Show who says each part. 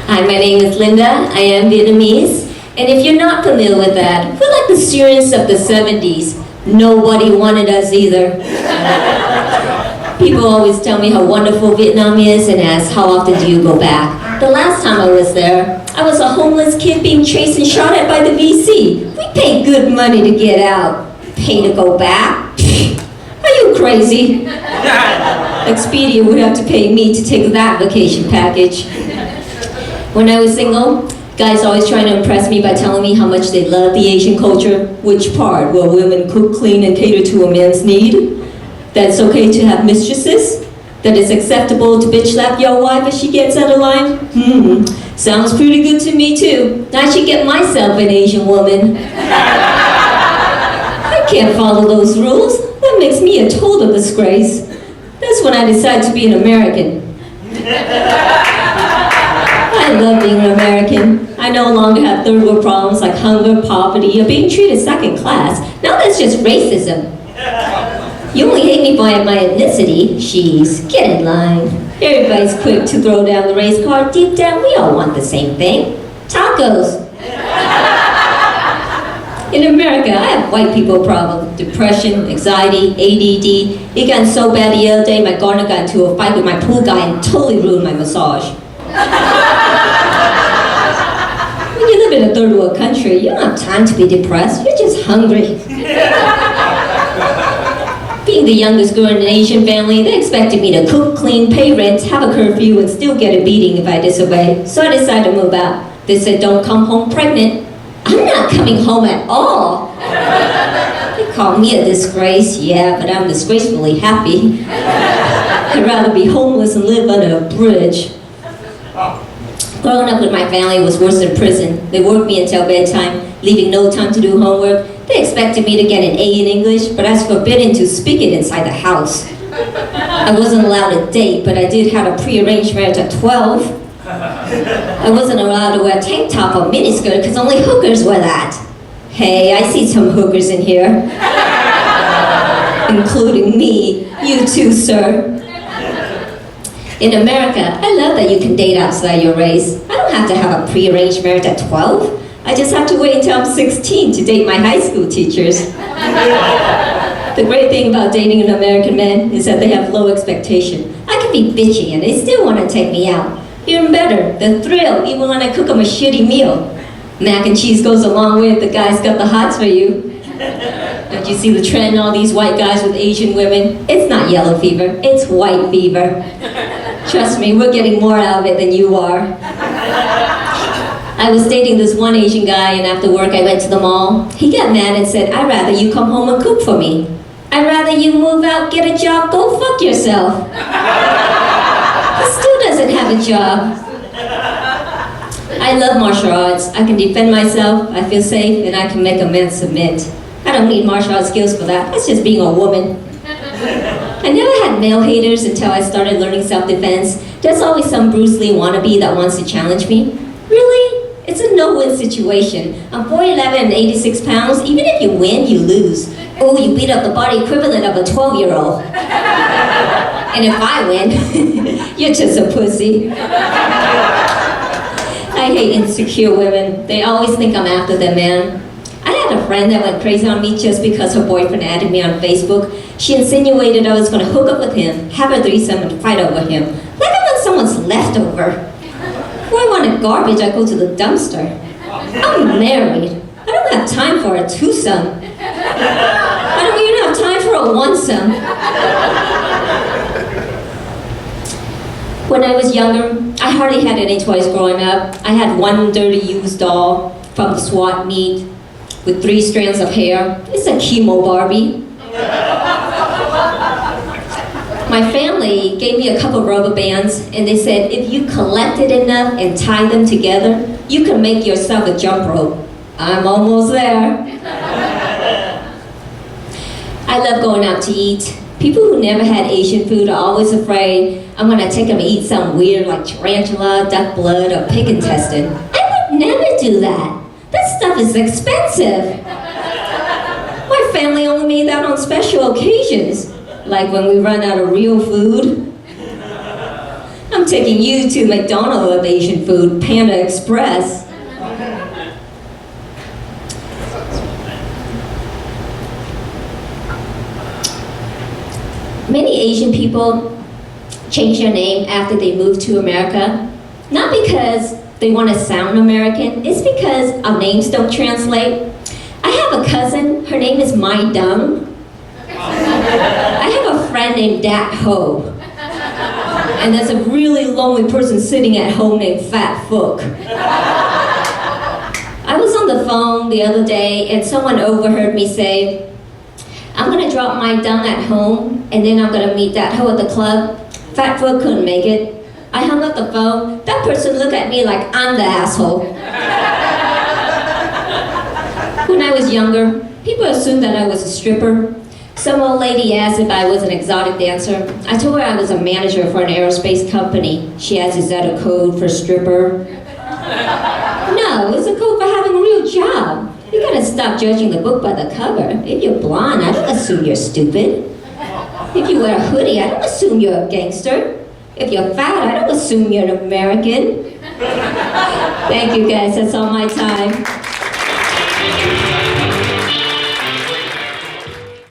Speaker 1: Hi, my name is Linda. I am Vietnamese. And if you're not familiar with that, we're like the Syrians of the 70s. Nobody wanted us either. People always tell me how wonderful Vietnam is and ask, how often do you go back? The last time I was there, I was a homeless kid being chased and shot at by the VC. We paid good money to get out. Pay to go back? Are you crazy? Expedia would have to pay me to take that vacation package. When I was single, guys always trying to impress me by telling me how much they love the Asian culture. Which part? Where women cook, clean, and cater to a man's need? That it's okay to have mistresses? That it's acceptable to bitch slap your wife if she gets out of line? Sounds pretty good to me too. I should get myself an Asian woman. I can't follow those rules. That makes me a total disgrace. That's when I decided to be an American. I love being an American. I no longer have third world problems like hunger, poverty, or being treated second class. Now that's just racism. You only hate me by my ethnicity. Jeez, get in line. Everybody's quick to throw down the race card. Deep down, we all want the same thing. Tacos. In America, I have white people problem. Depression, anxiety, ADD. It got so bad the other day, my gardener got into a fight with my pool guy and totally ruined my massage. When you live in a third world country, you don't have time to be depressed. You're just hungry. Being the youngest girl in an Asian family, they expected me to cook, clean, pay rent, have a curfew, and still get a beating if I disobey. So I decided to move out. They said, don't come home pregnant. I'm not coming home at all. They call me a disgrace, yeah, but I'm disgracefully happy. I'd rather be homeless and live under a bridge. Growing up with my family was worse than prison. They worked me until bedtime, leaving no time to do homework. They expected me to get an A in English, but I was forbidden to speak it inside the house. I wasn't allowed to date, but I did have a prearranged marriage at 12. I wasn't allowed to wear a tank top or miniskirt because only hookers wear that. Hey, I see some hookers in here. Including me. You too, sir. In America, I love that you can date outside your race. I don't have to have a prearranged marriage at 12. I just have to wait until I'm 16 to date my high school teachers. The great thing about dating an American man is that they have low expectation. I can be bitchy and they still want to take me out. Even better, the thrill, even when I cook them a shitty meal. Mac and cheese goes a long way if the guy's got the hots for you. Don't you see the trend in all these white guys with Asian women? It's not yellow fever, it's white fever. Trust me, we're getting more out of it than you are. I was dating this one Asian guy, and after work I went to the mall. He got mad and said, I'd rather you come home and cook for me. I'd rather you move out, get a job, go fuck yourself. He still doesn't have a job. I love martial arts. I can defend myself, I feel safe, and I can make a man submit. I don't need martial arts skills for that. That's just being a woman. I never had male haters until I started learning self-defense. There's always some Bruce Lee wannabe that wants to challenge me. Really? It's a no-win situation. I'm 4'11" and 86 pounds. Even if you win, you lose. Oh, you beat up the body equivalent of a 12-year-old. And if I win, you're just a pussy. I hate insecure women. They always think I'm after them, man. I had a friend that went crazy on me just because her boyfriend added me on Facebook. She insinuated I was going to hook up with him, have a threesome, and fight over him. Like I want someone's leftover. When I wanted garbage, I go to the dumpster. I'm married. I don't have time for a twosome. I don't even have time for a onesome. When I was younger, I hardly had any toys growing up. I had one dirty used doll from the SWAT meet with 3 strands of hair. It's a chemo Barbie. My family gave me a couple rubber bands and they said, if you collected enough and tied them together, you can make yourself a jump rope. I'm almost there. I love going out to eat. People who never had Asian food are always afraid I'm gonna take them to eat something weird like tarantula, duck blood, or pig intestine. I would never do that. That stuff is expensive. My family only made that on special occasions, like when we run out of real food. I'm I'm taking you to McDonald's of Asian food, Panda Express. Many Asian people change their name after they move to America, not because they want to sound American, it's because our names don't translate. I have a cousin, her name is Mai Dong. I have a friend named Dat Ho. And there's a really lonely person sitting at home named Fat Fook. I was on the phone the other day and someone overheard me say, I'm gonna drop my Dong at home and then I'm gonna meet Dat Ho at the club. Fat Fook couldn't make it. I hung up the phone. That person looked at me like I'm the asshole. When I was younger, people assumed that I was a stripper. Some old lady asked if I was an exotic dancer. I told her I was a manager for an aerospace company. She asked, is that a code for stripper? No, it's a code for having a real job. You gotta stop judging the book by the cover. If you're blonde, I don't assume you're stupid. If you wear a hoodie, I don't assume you're a gangster. If you're fat, I don't assume you're an American. Thank you guys, that's all my time.